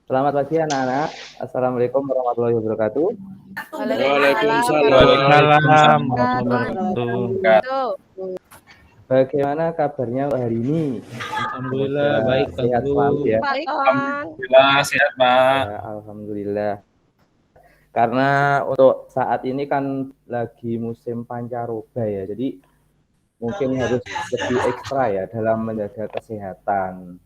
Selamat pagi anak-anak. Assalamualaikum warahmatullahi wabarakatuh. Waalaikumsalam warahmatullahi wabarakatuh. Bagaimana kabarnya hari ini? Alhamdulillah Semoga baik Kang sehat selalu Guru. ya. Alhamdulillah sehat Pak. Ya, alhamdulillah. Karena untuk saat ini kan lagi musim pancaroba ya, jadi mungkin harus lebih ekstra ya dalam menjaga kesehatan.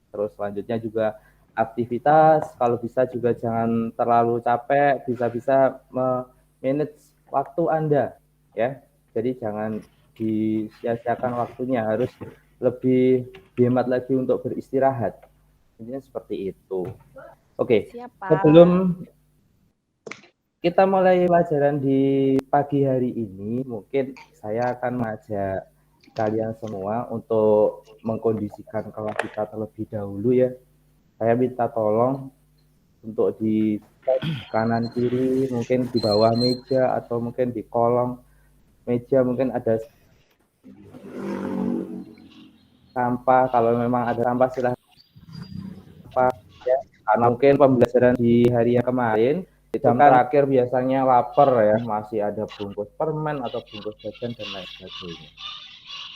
Terus selanjutnya juga aktivitas, kalau bisa juga jangan terlalu capek, bisa-bisa manage waktu Anda ya. Jadi jangan disia-siakan waktunya, harus lebih hemat lagi untuk beristirahat. Intinya seperti itu. Oke, sebelum kita mulai pelajaran di pagi hari ini, mungkin saya akan mengajak kalian semua untuk mengkondisikan kelas kita terlebih dahulu ya. Saya minta tolong untuk di kanan kiri, mungkin di bawah meja atau mungkin di kolong meja mungkin ada sampah. Kalau memang ada sampah silahkan ya. Karena mungkin pembelajaran di hari yang kemarin di jam terakhir biasanya lapar ya, masih ada bungkus permen atau bungkus jajan dan lain sebagainya.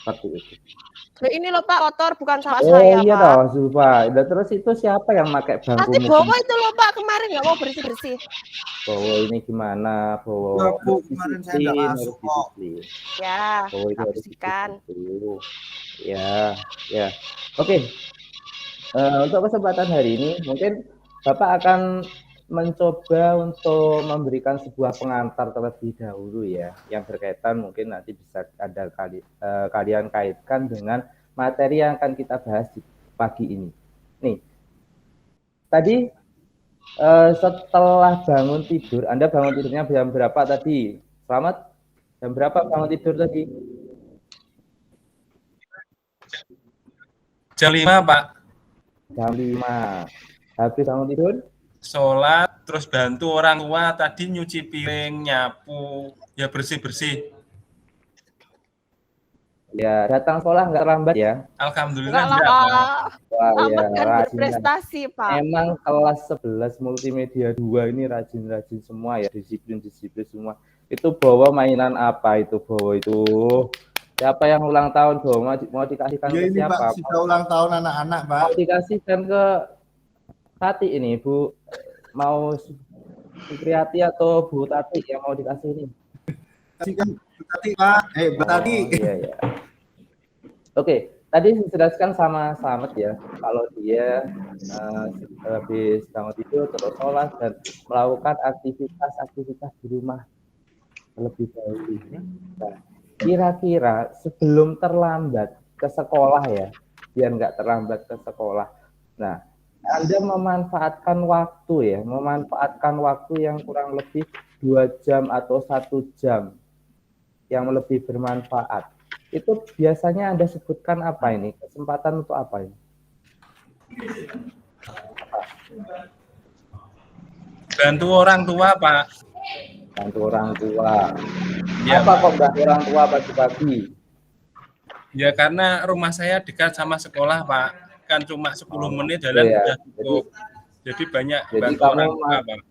Seperti itu. Ini loh Pak, kotor bukan salah Oh saya iya Pak. toh, Zulfa. Dan terus itu siapa yang pakai bangku? Pasti Bowo itu loh Pak, kemarin nggak mau bersih-bersih. Bowo ini gimana? Bowo Bu, kemarin saya nggak masuk kok. Ya, Bowo itu harus bersihkan. Ya, ya. Oke. Untuk kesempatan hari ini mungkin Bapak akan mencoba untuk memberikan sebuah pengantar terlebih dahulu ya, yang berkaitan mungkin nanti bisa ada kalian kaitkan dengan materi yang akan kita bahas di pagi ini. Nih, tadi setelah bangun tidur, Anda bangun tidurnya jam berapa tadi? Selamat, jam berapa bangun tidur tadi? Jam 5 Pak. Jam 5. Habis bangun tidur? Sholat, terus bantu orang tua tadi nyuci piring, nyapu, ya bersih-bersih. Ya, datang sekolah nggak terlambat ya? Alhamdulillah Enggak enggak, lah, Pak. Wah, ya, kan rajin. berprestasi Pak. Emang kelas 11 multimedia 2 ini rajin-rajin semua ya, disiplin-disiplin semua. Itu bawa mainan apa itu bawa itu? Siapa yang ulang tahun bawa mau dikasihkan Ya ke ini siapa? Pak, sudah ulang tahun anak-anak Pak. Mau dikasihkan ke Tati ini, Bu. Mau Supriyati atau Bu Tati yang mau dikasih ini? Kasihkan Bu Tati Pak. Bu Tati. Iya, ya. Oke, tadi dijelaskan sama Slamet ya, kalau dia habis bangun tidur terus sholat dan melakukan aktivitas di rumah terlebih dahulu. Nah, kira-kira sebelum terlambat ke sekolah ya, biar nggak terlambat ke sekolah. Nah, Anda memanfaatkan waktu yang kurang lebih 2 jam atau 1 jam yang lebih bermanfaat. Itu biasanya Anda sebutkan apa ini? Kesempatan untuk apa ini? Bantu orang tua, Pak. Bantu orang tua. Ya, apa Pak. kok bantu orang tua pagi-pagi? Ya karena rumah saya dekat sama sekolah, Pak. Kan cuma 10 menit jalan ya. sudah cukup. Jadi banyak bantu kamu orang tua, Pak.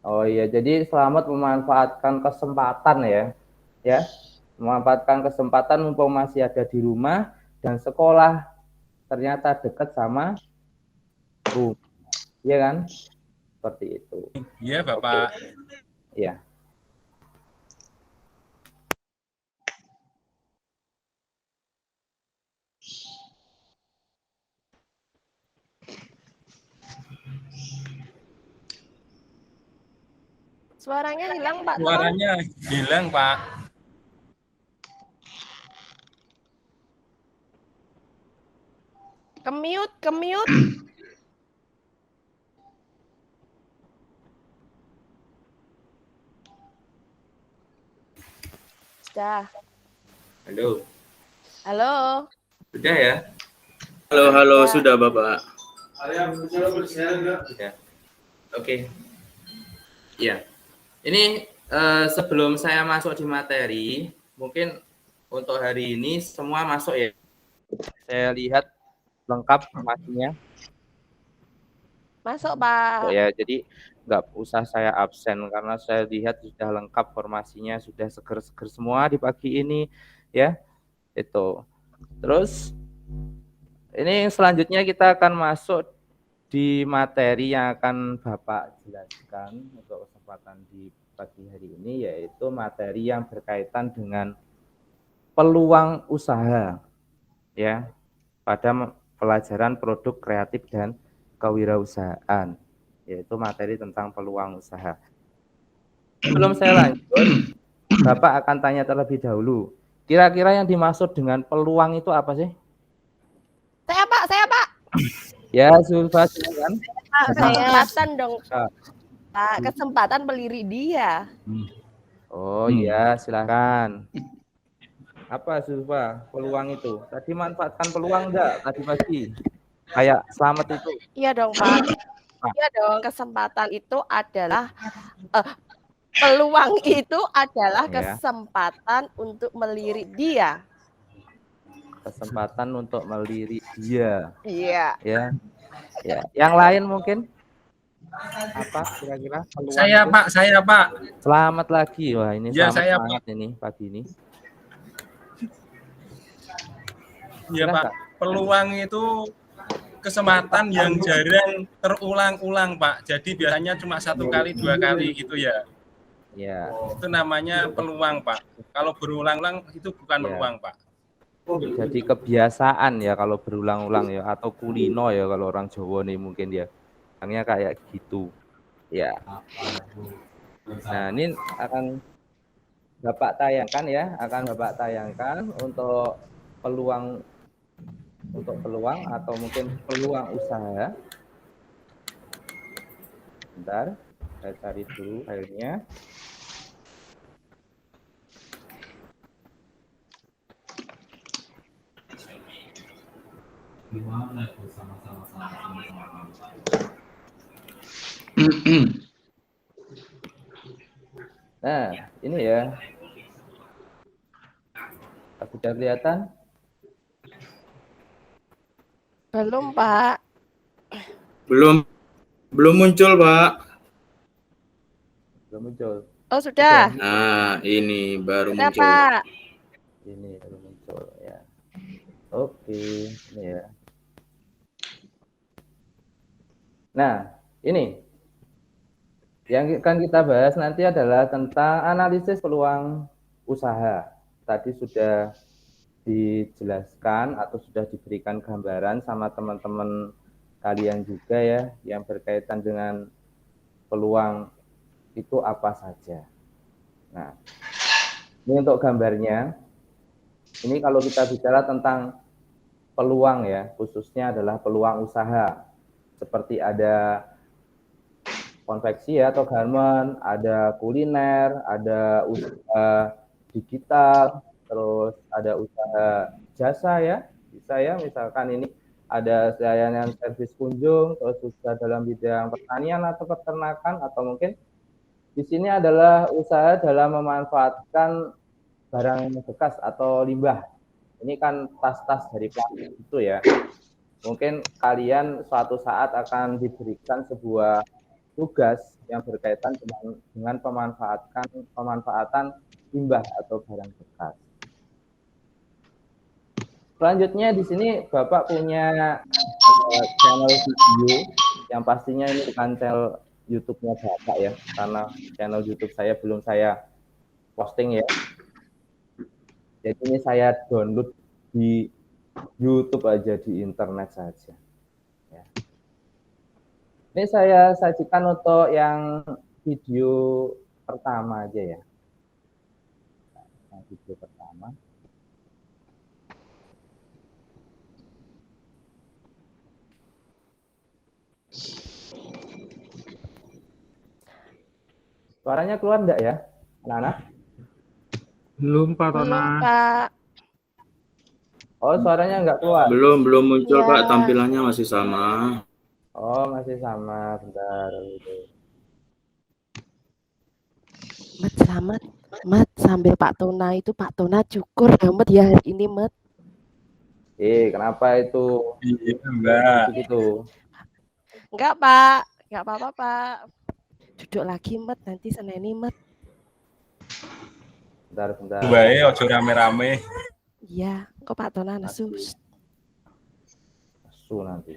Oh iya, jadi Selamat memanfaatkan kesempatan ya. Ya. Memanfaatkan kesempatan mumpung masih ada di rumah dan sekolah ternyata dekat sama rumah. Iya kan? Seperti itu. Iya, Bapak. Iya. Suaranya hilang Pak. Suaranya hilang, Pak. Kemiut. Sudah. Halo. Sudah ya? Halo, sudah Bapak. Ya. Oke. Ya. Ini sebelum saya masuk di materi, mungkin untuk hari ini semua masuk ya. Saya lihat lengkap informasinya. Masuk, Pak. Ya, jadi nggak usah saya absen karena saya lihat sudah lengkap formasinya, sudah seger-seger semua di pagi ini ya. Itu. Terus ini selanjutnya kita akan masuk di materi yang akan Bapak jelaskan untuk kesempatan di pagi hari ini, yaitu materi yang berkaitan dengan peluang usaha ya pada pelajaran produk kreatif dan kewirausahaan, yaitu materi tentang peluang usaha. Sebelum saya lanjut, Bapak akan tanya terlebih dahulu, kira-kira yang dimaksud dengan peluang itu apa sih? Saya, Pak. Ya, Zulfa, silakan. Kesempatan dong, Ah. Pak. Kesempatan melirik dia. Oh iya, silakan. Apa Zulfa peluang itu? Tadi manfaatkan peluang enggak tadi pagi? Kayak selamat itu. Iya dong, Pak. Iya dong, kesempatan itu adalah peluang itu adalah Ya. kesempatan untuk melirik dia. Kesempatan untuk melirik dia. Iya. Ya. Ya. Yang lain mungkin apa kira-kira peluang Saya itu? Pak, saya Pak. Selamat lagi. Wah, ini Ya, selamat saya, banget ini pagi ini. Iya Silakan. Pak. Peluang itu kesempatan yang jarang terulang-ulang Pak. Jadi biasanya cuma 1 kali, 2 kali gitu ya. Ya. Itu namanya peluang Pak. Kalau berulang-ulang itu bukan Ya. peluang Pak. Jadi kebiasaan ya kalau berulang-ulang ya, atau kulino ya kalau orang Jawa nih mungkin ya. Hanya kayak gitu. Ya. Nah, ini akan Bapak tayangkan ya, untuk peluang atau mungkin peluang usaha. Bentar, saya cari dulu filenya. Nah, ini ya. Sudah kelihatan? Belum, Pak. Belum muncul, Pak. Belum muncul. Oh, sudah. Nah, ini baru Sudah, muncul. Pak. Ini baru muncul ya. Oke, ini ya. Nah, ini yang akan kita bahas nanti adalah tentang analisis peluang usaha. Tadi sudah dijelaskan atau sudah diberikan gambaran sama teman-teman kalian juga ya, yang berkaitan dengan peluang itu apa saja. Nah, ini untuk gambarnya. Ini kalau kita bicara tentang peluang ya, khususnya adalah peluang usaha. Seperti ada konveksi ya, atau garment, ada kuliner, ada usaha digital, terus ada usaha jasa ya, bisa ya, misalkan ini ada layanan servis kunjung, terus usaha dalam bidang pertanian atau peternakan, atau mungkin di sini adalah usaha dalam memanfaatkan barang bekas atau limbah. Ini kan tas-tas dari plastik itu ya. Mungkin kalian suatu saat akan diberikan sebuah tugas yang berkaitan dengan pemanfaatan limbah atau barang bekas. Selanjutnya di sini Bapak punya channel video yang pastinya ini bukan channel YouTube-nya Bapak ya, karena channel YouTube saya belum saya posting ya. Jadi ini saya download di YouTube aja, di internet saja. Ya. Ini saya sajikan untuk yang video pertama aja ya. Nah, video pertama. Suaranya keluar enggak ya, anak-anak? Belum, Pak Belum, Tona. Pak. Oh, suaranya enggak keluar? Belum muncul, Ya. Pak. Tampilannya masih sama. Oh, masih sama. Bentar. Mat, selamat. Mat, sambil Pak Tona itu, Pak Tona cukur ya, Mat, ya hari ini, Mat. Kenapa itu? Iya, Mbak. Begitu. Enggak, Pak. Enggak apa-apa, Pak. Duduk lagi, Met. Nanti seneni, Met. Bentar. Bae ojo rame-rame. Iya, kok Pak Tona nesu. Su nanti.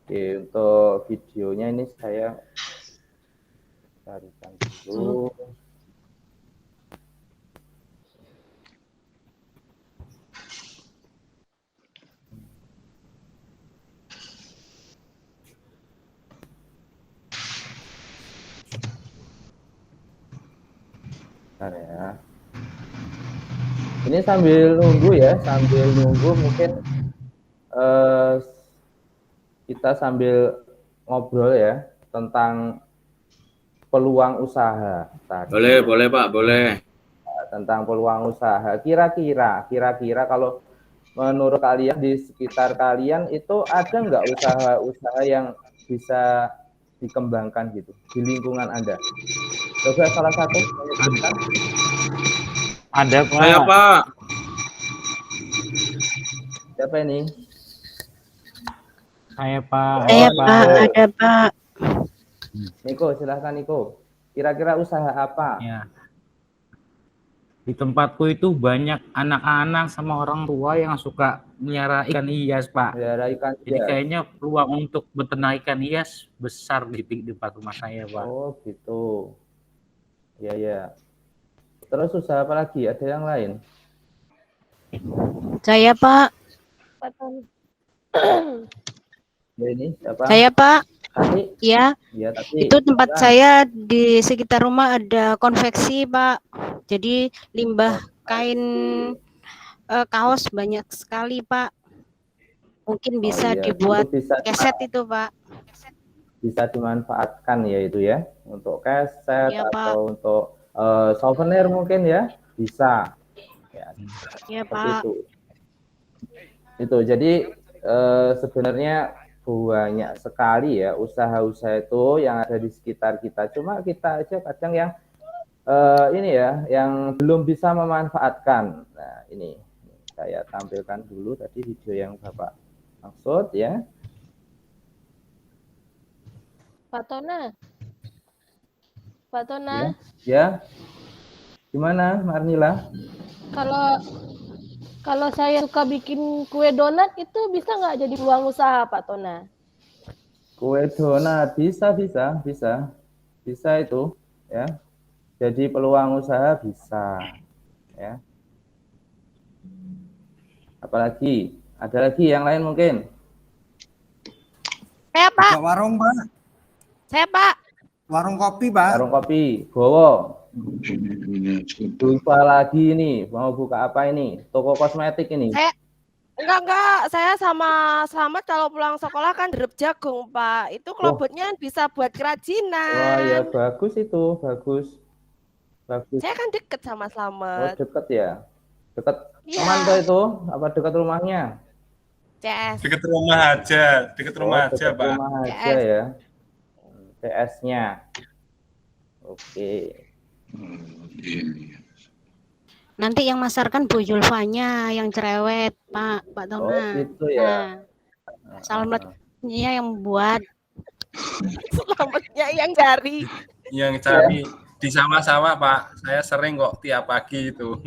Oke, untuk videonya ini saya carikan dulu. Bentar ya. Ini sambil nunggu mungkin kita sambil ngobrol ya tentang peluang usaha tadi. Boleh Pak, boleh. Tentang peluang usaha. Kira-kira kalau menurut kalian di sekitar kalian itu ada nggak usaha-usaha yang bisa dikembangkan gitu di lingkungan Anda? Coba salah satu menyebutkan. Ada Pak. Saya Pak. Siapa ini? Saya Pak. Saya, Oh, Pak. Niko. Ada, Pak. Niko, silahkan Niko. Kira-kira usaha apa? Ya. Di tempatku itu banyak anak-anak sama orang tua yang suka melihara ikan hias, Pak. Melihara ikan Jadi hias. kayaknya peluang untuk beternak ikan hias besar di tempat rumah saya, Pak. Oh, gitu. Ya. Terus usaha apa lagi? Ada yang lain? Saya, Pak. Ya, ini siapa? Saya, Pak. Tati? Ya, Iya, Tati. itu tempat Silakan. saya di sekitar rumah ada konveksi, Pak. Jadi limbah kain kaos banyak sekali, Pak. Mungkin bisa iya. dibuat Itu bisa keset itu, Pak. bisa dimanfaatkan ya itu ya untuk keset Iya, Pak. atau untuk souvenir mungkin ya bisa ya Iya, seperti Pak. itu jadi sebenarnya banyak sekali ya usaha-usaha itu yang ada di sekitar kita, cuma kita aja kadang yang ini ya yang belum bisa memanfaatkan. Nah, ini saya tampilkan dulu tadi video yang Bapak maksud ya. Pak Tona, Ya. Gimana, Marnila? kalau saya suka bikin kue donat itu bisa nggak jadi peluang usaha, Pak Tona? Kue donat bisa itu ya. Jadi peluang usaha bisa ya. Apalagi ada lagi yang lain mungkin? Saya, Pak. Buka warung, Pak. Saya, Pak. Warung kopi, Pak. Warung kopi, Gowo. Lupa lagi ini, mau buka apa ini? Toko kosmetik ini. Enggak. Saya sama Selamat kalau pulang sekolah kan derep jagung, Pak. Itu kelobotnya bisa buat kerajinan. Wah, ya bagus itu, bagus. Saya kan deket sama Oh, Selamat. deket ya? Deket Iya. mana itu? Apa dekat rumahnya? CS. Deket rumah aja, Dekat Pak. rumah aja ya. CS-nya. Oke. Nanti yang masarkan Bu Julfanya yang cerewet, Pak Oh, Tona. gitu ya. Selamatnya yang buat. Selamatnya yang cari. Yang cari di sama-sama, Pak. Saya sering kok tiap pagi itu.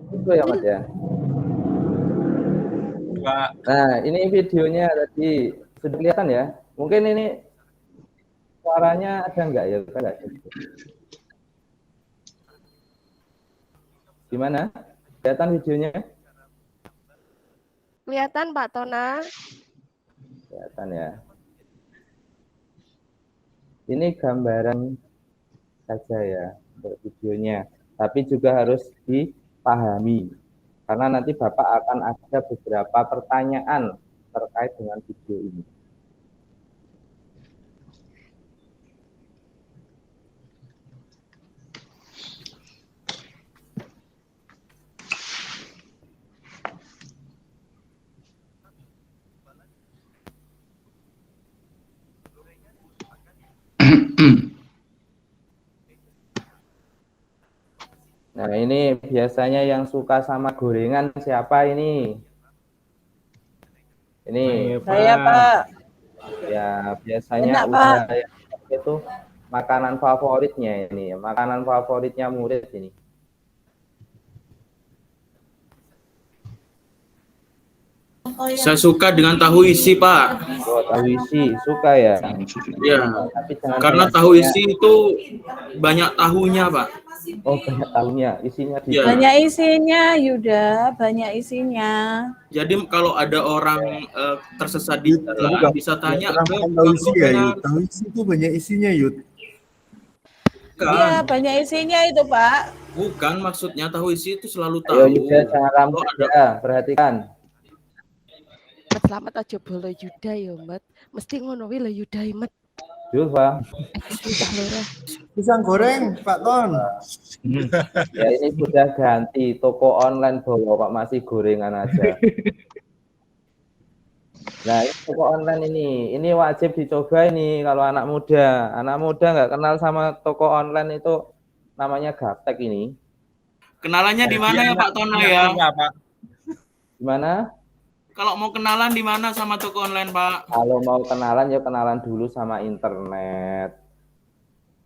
Itu ya, Mas ya. Pak, Nah, ini videonya tadi sudah kelihatan ya. Mungkin ini suaranya ada enggak ya? Enggak. Gimana? Kelihatan videonya? Kelihatan, Pak Tona. Kelihatan ya. Ini gambaran saja ya untuk videonya. Tapi juga harus dipahami. Karena nanti Bapak akan ada beberapa pertanyaan terkait dengan video ini. Nah, ini biasanya yang suka sama gorengan siapa ini? Ini Saya, Pak. ya biasanya Enak, udah Pak. itu makanan favoritnya ini, makanan favoritnya murid ini. Saya suka dengan tahu isi, Pak. Oh, tahu isi suka ya. Ya, Tapi jangan karena banyak-banyak. tahu isi itu banyak tahunya, Pak. Oh, banyak tahunya, isinya di Ya. Banyak isinya, Yuda, banyak isinya. Jadi kalau ada orang tersesat di jalan, bisa tanya ke tahu isi ya, Google. Yud. Tahu isi itu banyak isinya, Yud. Iya, Kan, banyak isinya itu, Pak. bukan maksudnya tahu isi itu selalu Ayo tahu. Yuda, jangan rambut ya, perhatikan. Selamat aja bolo Yuda ya, Mat. Mesti ngono wae lah Yuda, Mat. Julfa, Pisang goreng, Pak Ton. ya ini sudah ganti toko online bawa Pak, masih gorengan aja. Nah, ini toko online ini wajib dicoba ini kalau anak muda. Anak muda nggak kenal sama toko online itu namanya gaptek ini. Kenalannya di mana ya Pak Tono ya? Pak. Gimana? Kalau mau kenalan di mana sama toko online, Pak? Kalau mau kenalan ya kenalan dulu sama internet.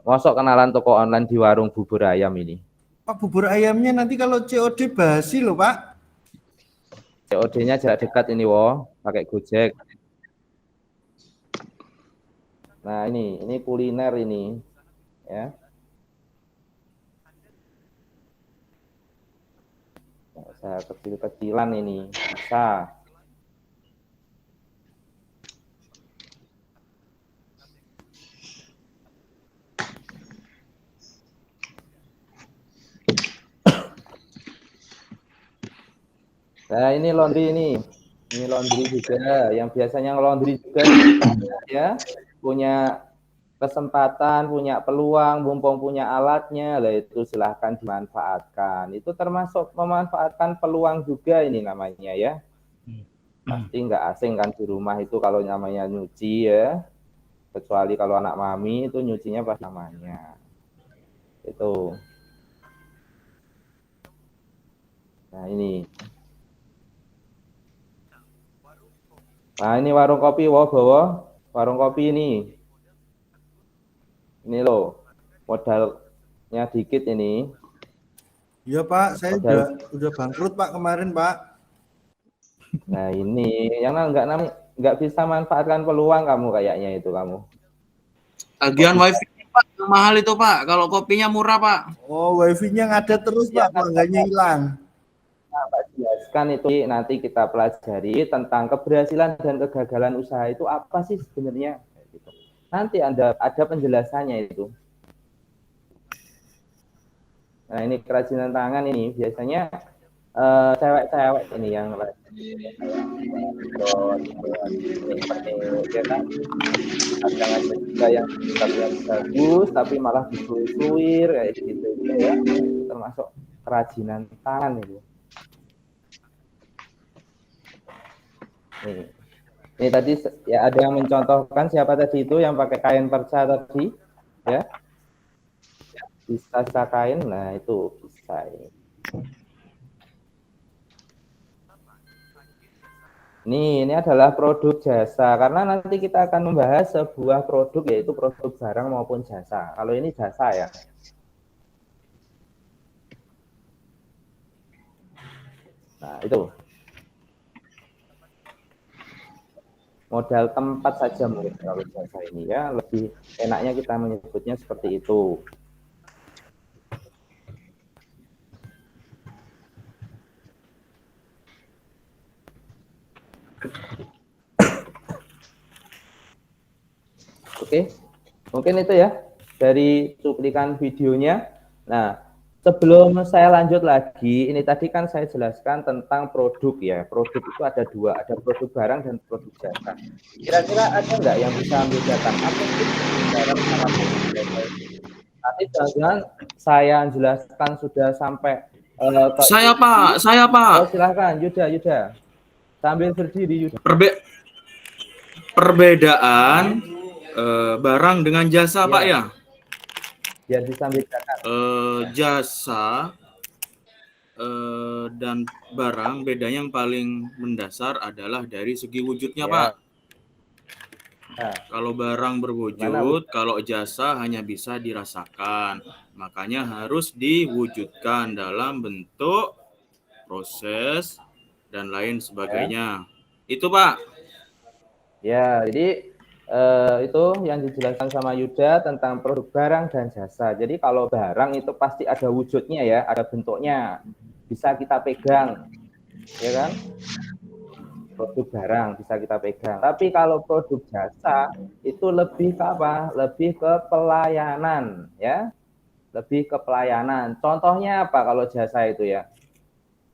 Masuk kenalan toko online di warung bubur ayam ini. Pak, bubur ayamnya nanti kalau COD basi loh, Pak. COD-nya jarak dekat ini, wo, pakai Gojek. Nah, ini kuliner ini, ya. Saya kecil-kecilan ini, bisa. Nah, ini laundry ini laundry juga, yang biasanya laundry juga ya, punya kesempatan, punya peluang, mumpung punya alatnya, lah itu silahkan dimanfaatkan. Itu termasuk memanfaatkan peluang juga ini namanya ya. Pasti nggak asing kan di rumah itu kalau namanya nyuci ya, kecuali kalau anak mami itu nyucinya pas namanya. Itu. Nah, ini. Nah, ini warung kopi, wow, bawa warung kopi ini. Ini loh, modalnya dikit ini. Iya, Pak, saya udah bangkrut, Pak, kemarin, Pak. Nah, ini yang nggak bisa manfaatkan peluang kamu kayaknya itu kamu. Tagihan wifi Pak, yang mahal itu Pak. Kalau kopinya murah Pak. Oh, wifi-nya ngadet terus, Pak, pelanggannya hilang. Pak jelaskan itu nanti kita pelajari tentang keberhasilan dan kegagalan usaha itu apa sih sebenarnya. Nanti ada penjelasannya itu. Nah, ini kerajinan tangan ini biasanya cewek-cewek ini yang tangan juga yang bagus tapi malah disuir kayak gitu ya, termasuk kerajinan tangan itu. Ini tadi ya ada yang mencontohkan, siapa tadi itu yang pakai kain perca tadi ya, bisa kain, nah itu bisa ini adalah produk jasa, karena nanti kita akan membahas sebuah produk yaitu produk barang maupun jasa. Kalau ini jasa ya. Nah, itu. Modal tempat saja mungkin kalau jasa ini ya, lebih enaknya kita menyebutnya seperti itu. Oke, mungkin itu ya dari cuplikan videonya. Nah, sebelum saya lanjut lagi, ini tadi kan saya jelaskan tentang produk ya. Produk itu ada dua, ada produk barang dan produk jasa. Kira-kira ada nggak yang bisa membedakan apa itu barang sama produk jasa? Nanti jangan saya jelaskan sudah sampai. Saya Pak. Oh, silahkan, Yuda. Sambil berdiri, Yuda. Perbedaan barang dengan jasa Ya. Pak ya. Biar bisa membedakan. Jasa dan barang, bedanya yang paling mendasar adalah dari segi wujudnya, Ya. Pak. Nah, Kalau barang berwujud, kalau jasa hanya bisa dirasakan. Makanya harus diwujudkan dalam bentuk proses dan lain sebagainya. Itu, Pak. ya, jadi itu yang dijelaskan sama Yuda tentang produk barang dan jasa. Jadi kalau barang itu pasti ada wujudnya ya, ada bentuknya, bisa kita pegang, ya kan? Produk barang bisa kita pegang. Tapi kalau produk jasa itu lebih ke apa? Lebih ke pelayanan, ya. Lebih ke pelayanan. Contohnya apa kalau jasa itu ya?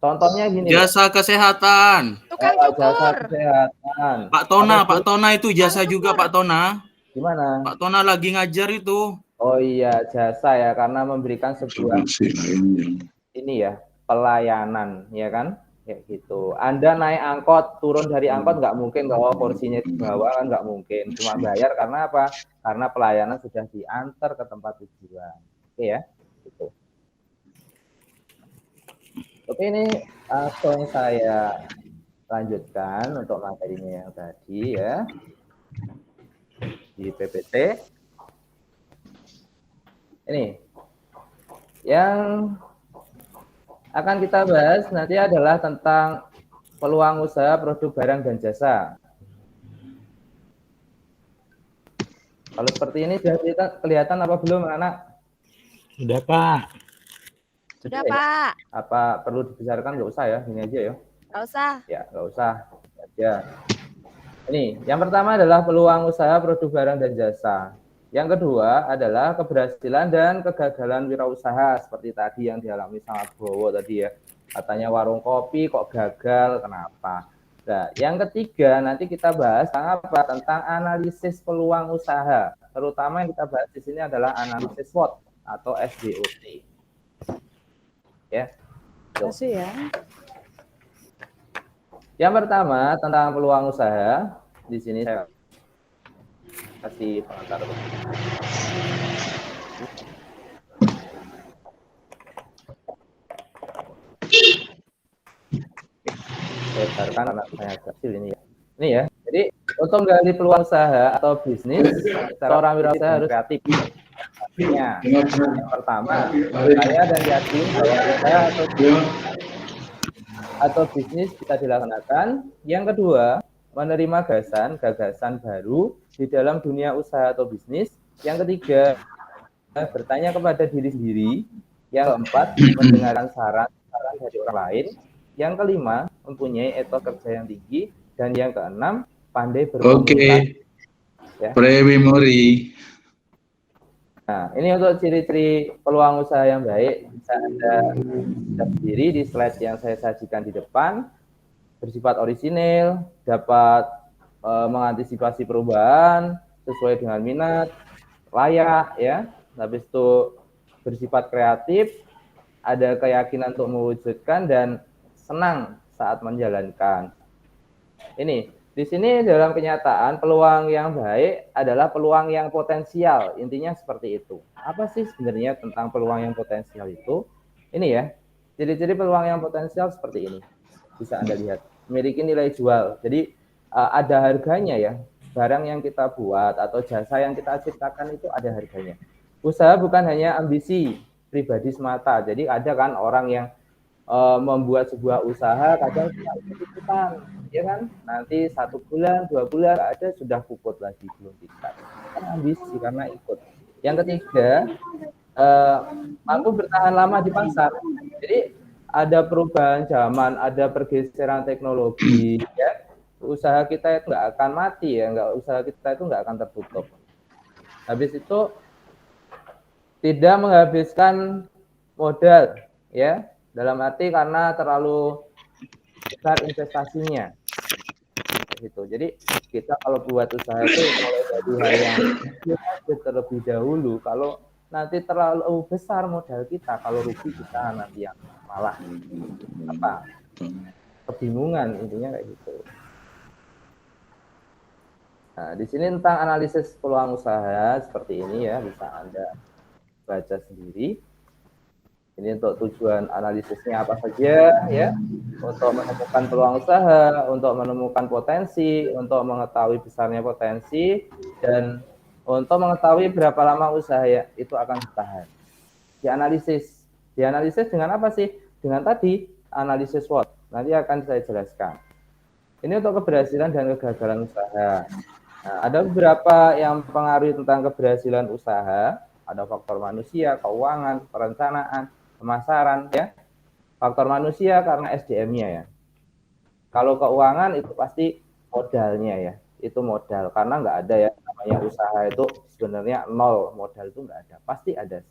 Contohnya gini. Jasa kesehatan. Tukang Jasa cukur. kesehatan. Pak Tona itu jasa juga, Pak Tona. Gimana? Pak Tona lagi ngajar itu. Oh iya, jasa ya, karena memberikan sebuah ini ya, pelayanan, ya kan? Kayak gitu. Anda naik angkot, turun dari angkot nggak mungkin kalau kursinya di bawah kan nggak mungkin. Cuma bayar karena apa? Karena pelayanan sudah diantar ke tempat tujuan. Oke ya, gitu. Oke, ini langsung saya lanjutkan untuk materinya yang tadi ya di PPT. Ini yang akan kita bahas nanti adalah tentang peluang usaha produk barang dan jasa. Kalau seperti ini sudah kelihatan apa belum, anak? Sudah, Pak. Sudah, Ya? Pak. Apa perlu dibesarkan? Nggak usah ya, ini aja ya. Nggak usah. Ya, nggak usah. Ya. Ini, yang pertama adalah peluang usaha produk barang dan jasa. Yang kedua adalah keberhasilan dan kegagalan wirausaha seperti tadi yang dialami sama Bowo tadi ya. Katanya warung kopi kok gagal, kenapa? Nah, yang ketiga nanti kita bahas tentang apa? Tentang analisis peluang usaha. Terutama yang kita bahas di sini adalah analisis SWOT atau SWOT. Ya. Kasih ya. Yang pertama tentang peluang usaha, di sini saya kasih pengantar. Saya biarkan anak saya kecil ini ya. Ini ya. Jadi untuk menggali peluang usaha atau bisnis, seorang wirausaha harus kreatif. Artinya, yang pertama, saya dan yakin bahwa usaha atau bisnis bisa dilaksanakan. Yang kedua, menerima gagasan baru di dalam dunia usaha atau bisnis. Yang ketiga, bertanya kepada diri sendiri. Yang keempat, mendengarkan saran dari orang lain. Yang kelima, mempunyai etos kerja yang tinggi. Dan yang keenam, pandai berkomunikasi. Ya. Pre-memory. Nah, ini untuk ciri-ciri peluang usaha yang baik. Bisa Anda lihat sendiri di slide yang saya sajikan di depan. Bersifat orisinil, dapat mengantisipasi perubahan sesuai dengan minat, layak, ya. Habis itu bersifat kreatif, ada keyakinan untuk mewujudkan, dan senang saat menjalankan. Ini, di sini dalam kenyataan peluang yang baik adalah peluang yang potensial. Intinya seperti itu. Apa sih sebenarnya tentang peluang yang potensial itu? Ini ya, ciri-ciri peluang yang potensial seperti ini. Bisa Anda lihat. Memiliki nilai jual. Jadi ada harganya ya. Barang yang kita buat atau jasa yang kita ciptakan itu ada harganya. Usaha bukan hanya ambisi pribadi semata. Jadi ada kan orang yang membuat sebuah usaha kadang ikutan, ya kan? Nanti 1 bulan, 2 bulan ada sudah puput lagi, belum bisa. Kan ambisi karena ikut. Yang ketiga, mampu bertahan lama di pasar. Jadi ada perubahan zaman, ada pergeseran teknologi, ya. Usaha kita itu nggak akan mati ya, usaha kita itu nggak akan tertutup. Habis itu tidak menghabiskan modal, ya. Dalam arti karena terlalu besar investasinya. Gitu. Jadi kita kalau buat usaha itu mulai dari hal yang terlebih dahulu. Kalau nanti terlalu besar modal kita, kalau rugi kita nanti yang malah apa? Kebingungan, intinya kayak gitu. Nah, di sini tentang analisis peluang usaha seperti ini ya, bisa Anda baca sendiri. Ini untuk tujuan analisisnya apa saja ya, untuk menemukan peluang usaha, untuk menemukan potensi, untuk mengetahui besarnya potensi, dan untuk mengetahui berapa lama usaha ya, itu akan bertahan. Dianalisis dengan apa sih? Dengan tadi analisis SWOT. Nanti akan saya jelaskan. Ini untuk keberhasilan dan kegagalan usaha. Nah, ada beberapa yang mempengaruhi tentang keberhasilan usaha. Ada faktor manusia, keuangan, perencanaan, pemasaran, ya. Faktor manusia karena SDM-nya ya. Kalau keuangan itu pasti modalnya ya. Itu modal karena nggak ada ya namanya usaha itu sebenarnya nol, modal itu nggak ada. Pasti ada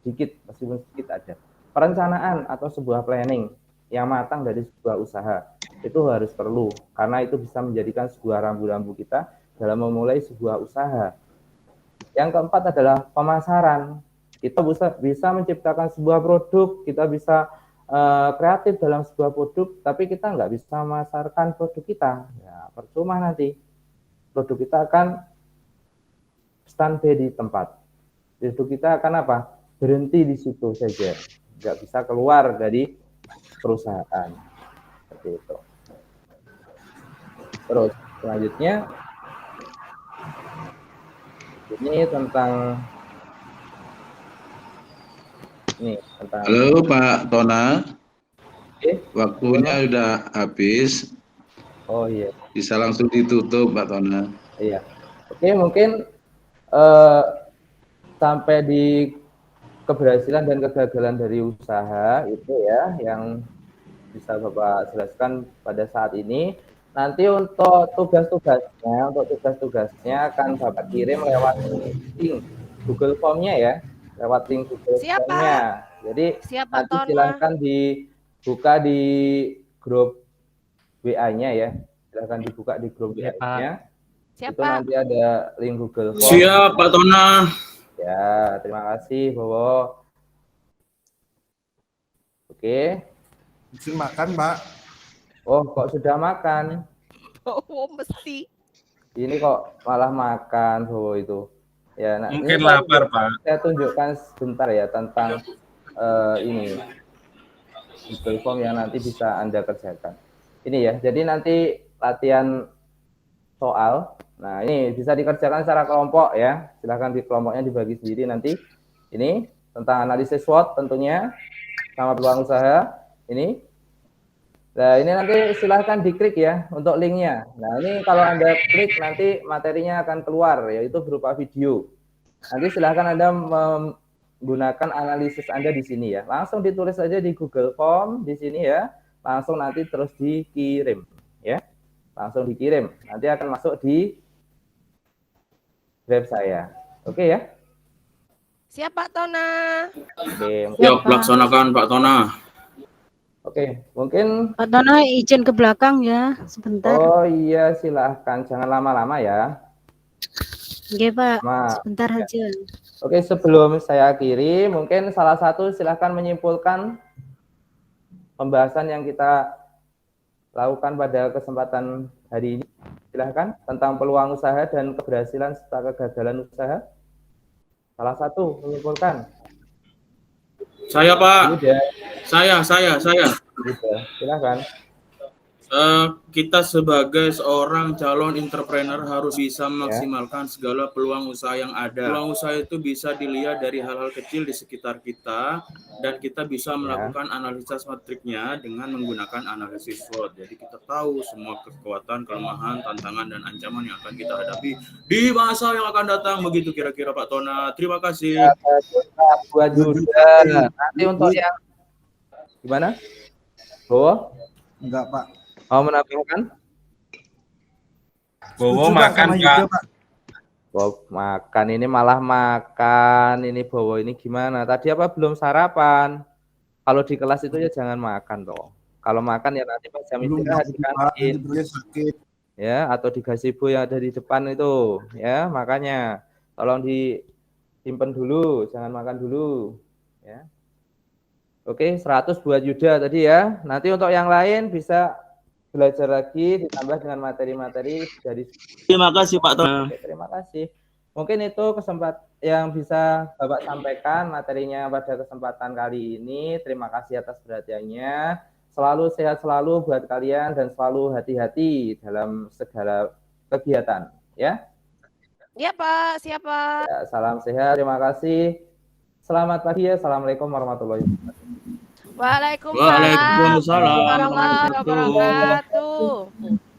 sedikit, meskipun sedikit ada. Perencanaan atau sebuah planning yang matang dari sebuah usaha itu harus perlu karena itu bisa menjadikan sebuah rambu-rambu kita dalam memulai sebuah usaha. Yang keempat adalah pemasaran. Kita bisa menciptakan sebuah produk, kita bisa kreatif dalam sebuah produk, tapi kita nggak bisa memasarkan produk kita. Ya, percuma nanti. Produk kita akan standby di tempat. Produk kita akan apa? Berhenti di situ saja. Nggak bisa keluar dari perusahaan. Seperti itu. Terus, selanjutnya, ini tentang Halo Pak Tona, waktunya udah habis. Oh iya. Bisa langsung ditutup Pak Tona. Iya. Oke, mungkin sampai di keberhasilan dan kegagalan dari usaha itu ya yang bisa Bapak jelaskan pada saat ini. Nanti untuk tugas-tugasnya akan Bapak kirim lewat link Google Form-nya ya. Lewat link Google Form-nya. Jadi nanti silahkan dibuka di grup WA-nya ya. Silahkan dibuka di grup WA-nya. Itu nanti ada link Google Form. Siap, Pak Tona. Ya, terima kasih, Bowo. Oke. Izin makan, Pak. Oh, kok sudah makan? Oh, mesti. Ini kok malah makan, Bowo itu. Ya, nah, Mungkin ini lapar, Pak. Saya tunjukkan sebentar ya tentang ini Google Form yang nanti bisa Anda kerjakan. Ini ya, jadi nanti latihan soal. Nah, ini bisa dikerjakan secara kelompok ya. Silahkan di kelompoknya dibagi sendiri nanti. Ini tentang analisis SWOT tentunya sama peluang usaha. Ini. Nah, ini nanti silahkan diklik ya untuk linknya. Nah, ini kalau Anda klik nanti materinya akan keluar, yaitu berupa video. Nanti silahkan Anda menggunakan analisis Anda di sini ya. Langsung ditulis saja di Google Form di sini ya. Langsung nanti terus dikirim ya. Langsung dikirim. Nanti akan masuk di Drive saya. Oke ya? Siap Pak Tona. Oke. Siap, laksanakan Pak Tona. Oke, mungkin Pak Tona izin ke belakang ya, sebentar. Oh iya, silahkan. Jangan lama-lama ya. Oke Pak, Ma, sebentar ya. aja. Oke, sebelum saya akhiri, mungkin salah satu silahkan menyimpulkan pembahasan yang kita lakukan pada kesempatan hari ini. Silahkan, tentang peluang usaha dan keberhasilan serta kegagalan usaha. Salah satu menyimpulkan. Saya, Pak. Udah. Saya. Udah, silahkan. Kita sebagai seorang calon entrepreneur harus bisa memaksimalkan segala peluang usaha yang ada. Peluang usaha itu bisa dilihat dari hal-hal kecil di sekitar kita, dan kita bisa melakukan analisis matriknya dengan menggunakan analisis SWOT. Jadi kita tahu semua kekuatan, kelemahan, tantangan, dan ancaman yang akan kita hadapi di masa yang akan datang. Begitu kira-kira Pak Tona. Terima kasih. Buat Yuda. Nanti untuk yang gimana? Bowo? Enggak, Pak. Mau menambahkan? Bowo makan, Pak. Bowo makan, ini malah makan. Ini Bowo ini gimana? Tadi apa belum sarapan? Kalau di kelas itu ya jangan makan toh. Kalau makan ya nanti pas jam istirahat di kantin. Sakit. Ya, atau di gazebo yang ada di depan itu. Ya, makanya tolong disimpan dulu, jangan makan dulu. Ya. Oke, 100 buat Yuda tadi ya. Nanti untuk yang lain bisa belajar lagi ditambah dengan materi-materi dari. Terima kasih Pak Tona. Oke, terima kasih. Mungkin itu yang bisa Bapak sampaikan materinya pada kesempatan kali ini. Terima kasih atas perhatiannya. Selalu sehat selalu buat kalian dan selalu hati-hati dalam segala kegiatan. Ya. Ya Pak, siapa? Ya, salam sehat. Terima kasih. Selamat pagi ya. Assalamualaikum warahmatullahi wabarakatuh. Waalaikumsalam warahmatullahi wabarakatuh.